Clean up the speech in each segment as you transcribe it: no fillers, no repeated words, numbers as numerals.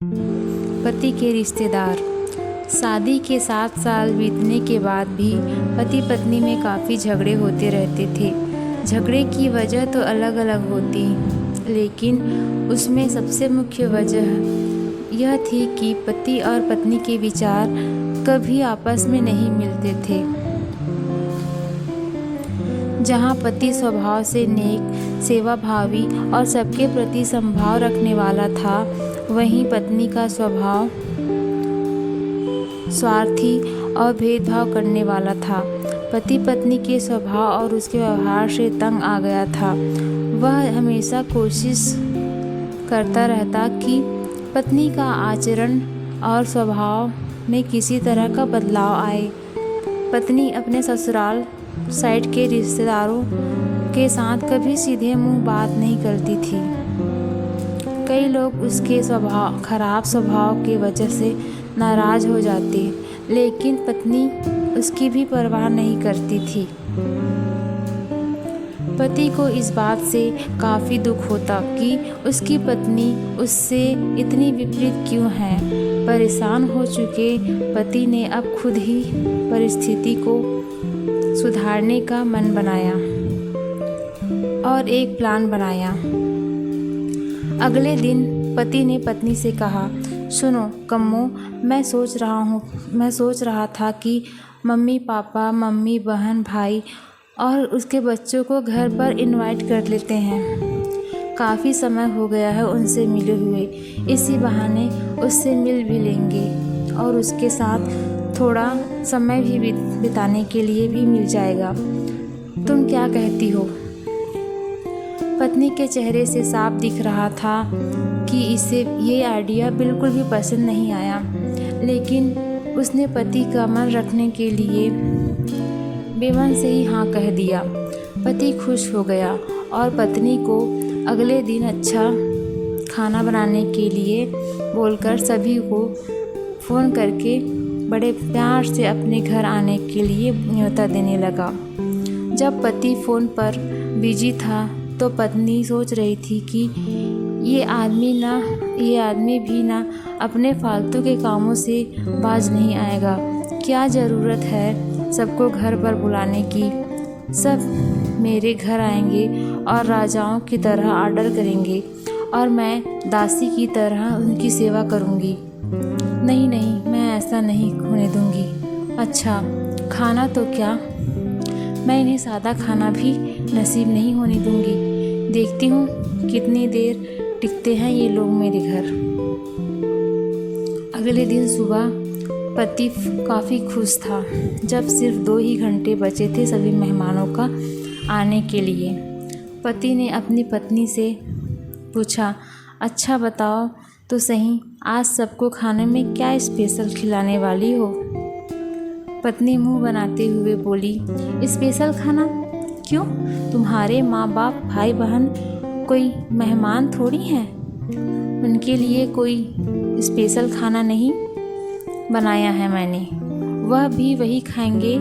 पति के रिश्तेदार। शादी के 7 साल बीतने के बाद भी पति पत्नी में काफ़ी झगड़े होते रहते थे। झगड़े की वजह तो अलग अलग होती, लेकिन उसमें सबसे मुख्य वजह यह थी कि पति और पत्नी के विचार कभी आपस में नहीं मिलते थे। जहाँ पति स्वभाव से नेक, सेवाभावी और सबके प्रति समभाव रखने वाला था, वहीं पत्नी का स्वभाव स्वार्थी और भेदभाव करने वाला था। पति पत्नी के स्वभाव और उसके व्यवहार से तंग आ गया था। वह हमेशा कोशिश करता रहता कि पत्नी का आचरण और स्वभाव में किसी तरह का बदलाव आए। पत्नी अपने ससुराल साइड के रिश्तेदारों के साथ कभी सीधे मुंह बात नहीं करती थी। कई लोग उसके खराब स्वभाव की वजह से नाराज़ हो जाते, लेकिन पत्नी उसकी भी परवाह नहीं करती थी। पति को इस बात से काफ़ी दुख होता कि उसकी पत्नी उससे इतनी विपरीत क्यों है। परेशान हो चुके पति ने अब खुद ही परिस्थिति को सुधारने का मन बनाया और एक प्लान बनाया। अगले दिन पति ने पत्नी से कहा, सुनो कम्मो, मैं सोच रहा था कि मम्मी पापा, मम्मी बहन, भाई और उसके बच्चों को घर पर इनवाइट कर लेते हैं। काफ़ी समय हो गया है उनसे मिले हुए, इसी बहाने उससे मिल भी लेंगे और उसके साथ थोड़ा समय भी बिताने के लिए भी मिल जाएगा। तुम क्या कहती हो? पत्नी के चेहरे से साफ दिख रहा था कि इसे ये आइडिया बिल्कुल भी पसंद नहीं आया, लेकिन उसने पति का मन रखने के लिए बेमन से ही हाँ कह दिया। पति खुश हो गया और पत्नी को अगले दिन अच्छा खाना बनाने के लिए बोलकर सभी को फ़ोन करके बड़े प्यार से अपने घर आने के लिए न्योता देने लगा। जब पति फ़ोन पर बिजी था तो पत्नी सोच रही थी कि ये आदमी भी ना अपने फालतू के कामों से बाज नहीं आएगा। क्या ज़रूरत है सबको घर पर बुलाने की? सब मेरे घर आएंगे और राजाओं की तरह ऑर्डर करेंगे और मैं दासी की तरह उनकी सेवा करूंगी। नहीं, मैं ऐसा नहीं होने दूंगी। अच्छा, खाना तो क्या, मैं इन्हें सादा खाना भी नसीब नहीं होने दूंगी। देखती हूँ कितनी देर टिकते हैं ये लोग मेरे घर। अगले दिन सुबह पति काफ़ी खुश था जब सिर्फ 2 ही घंटे बचे थे सभी मेहमानों का आने के लिए। पति ने अपनी पत्नी से पूछा, अच्छा बताओ तो सही, आज सबको खाने में क्या स्पेशल खिलाने वाली हो? पत्नी मुंह बनाते हुए बोली, स्पेशल खाना? क्यों, तुम्हारे माँ बाप, भाई बहन कोई मेहमान थोड़ी हैं? उनके लिए कोई स्पेशल खाना नहीं बनाया है मैंने। वह भी वही खाएंगे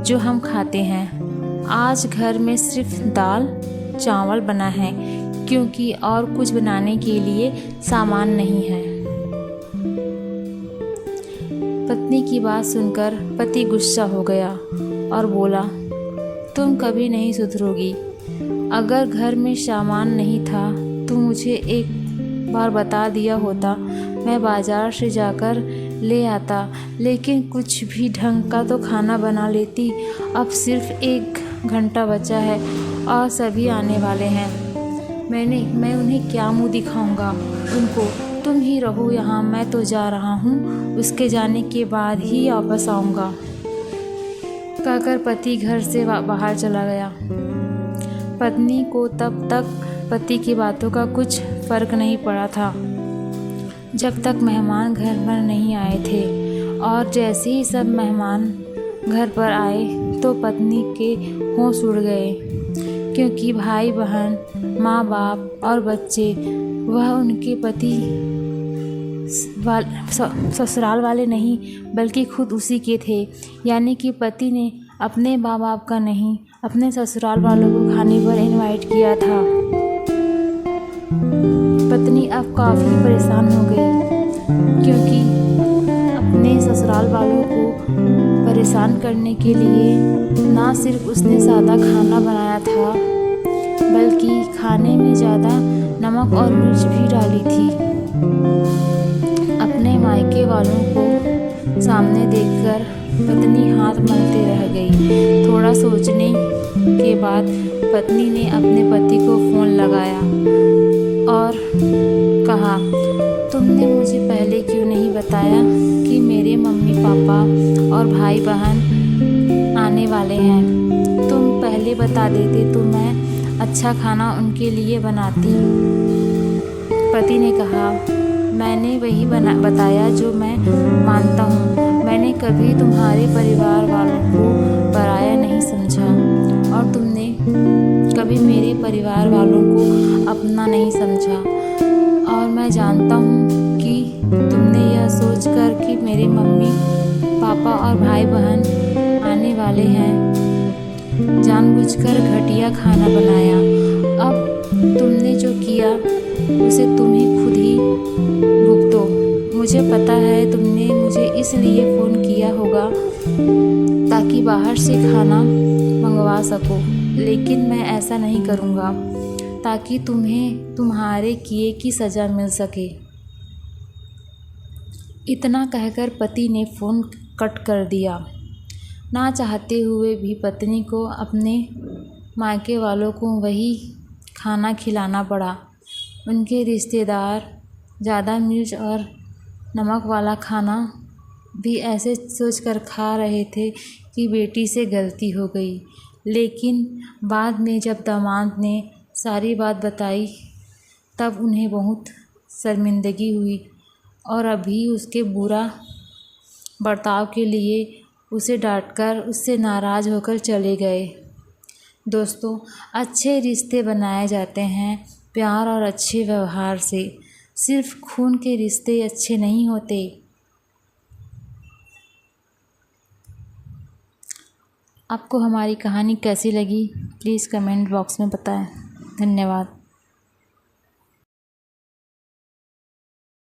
जो हम खाते हैं। आज घर में सिर्फ दाल चावल बना है, क्योंकि और कुछ बनाने के लिए सामान नहीं है। पत्नी की बात सुनकर पति गुस्सा हो गया और बोला, तुम कभी नहीं सुधरोगी। अगर घर में सामान नहीं था तो मुझे एक बार बता दिया होता, मैं बाज़ार से जाकर ले आता, लेकिन कुछ भी ढंग का तो खाना बना लेती। अब सिर्फ 1 घंटा बचा है और सभी आने वाले हैं। मैं उन्हें क्या मुंह दिखाऊंगा उनको? तुम ही रहो यहाँ, मैं तो जा रहा हूँ, उसके जाने के बाद ही वापस आऊँगा। कहकर पति घर से बाहर चला गया। पत्नी को तब तक पति की बातों का कुछ फ़र्क नहीं पड़ा था, जब तक मेहमान घर पर नहीं आए थे। और जैसे ही सब मेहमान घर पर आए तो पत्नी के होश उड़ गए, क्योंकि भाई बहन, माँ बाप और बच्चे वह उनके पति ससुराल वाले नहीं बल्कि खुद उसी के थे। यानी कि पति ने अपने माँ बाप का नहीं, अपने ससुराल वालों को खाने पर इनवाइट किया था। पत्नी अब काफ़ी परेशान हो गई। वालों को परेशान करने के लिए ना सिर्फ उसने सादा खाना बनाया था बल्कि खाने में ज़्यादा नमक और मिर्च भी डाली थी। अपने मायके वालों को सामने देखकर पत्नी हाथ मलते रह गई। थोड़ा सोचने के बाद पत्नी ने अपने पति को फ़ोन लगाया और कहा, तुमने मुझे पहले क्यों नहीं बताया कि मेरे मम्मी पापा और भाई बहन आने वाले हैं। तुम पहले बता देते तो मैं अच्छा खाना उनके लिए बनाती। पति ने कहा, मैंने वही बताया जो मैं मानता हूँ। मैंने कभी तुम्हारे परिवार वालों को पराया नहीं समझा और तुमने कभी मेरे परिवार वालों को अपना नहीं समझा। और मैं जानता हूँ कि तुमने यह सोचकर कि मेरे मम्मी पापा और भाई बहन आने वाले हैं जानबूझकर घटिया खाना बनाया। अब तुमने जो किया उसे तुम ही खुद ही भुगतो। मुझे पता है तुमने मुझे इसलिए फ़ोन किया होगा ताकि बाहर से खाना मंगवा सको, लेकिन मैं ऐसा नहीं करूँगा ताकि तुम्हें तुम्हारे किए की सज़ा मिल सके। इतना कहकर पति ने फ़ोन कट कर दिया। ना चाहते हुए भी पत्नी को अपने मायके वालों को वही खाना खिलाना पड़ा। उनके रिश्तेदार ज़्यादा मिर्च और नमक वाला खाना भी ऐसे सोचकर खा रहे थे कि बेटी से गलती हो गई। लेकिन बाद में जब दामाद ने सारी बात बताई तब उन्हें बहुत शर्मिंदगी हुई और अभी उसके बुरा बर्ताव के लिए उसे डांटकर उससे नाराज़ होकर चले गए। दोस्तों, अच्छे रिश्ते बनाए जाते हैं प्यार और अच्छे व्यवहार से। सिर्फ खून के रिश्ते अच्छे नहीं होते। आपको हमारी कहानी कैसी लगी प्लीज़ कमेंट बॉक्स में बताएं। धन्यवाद।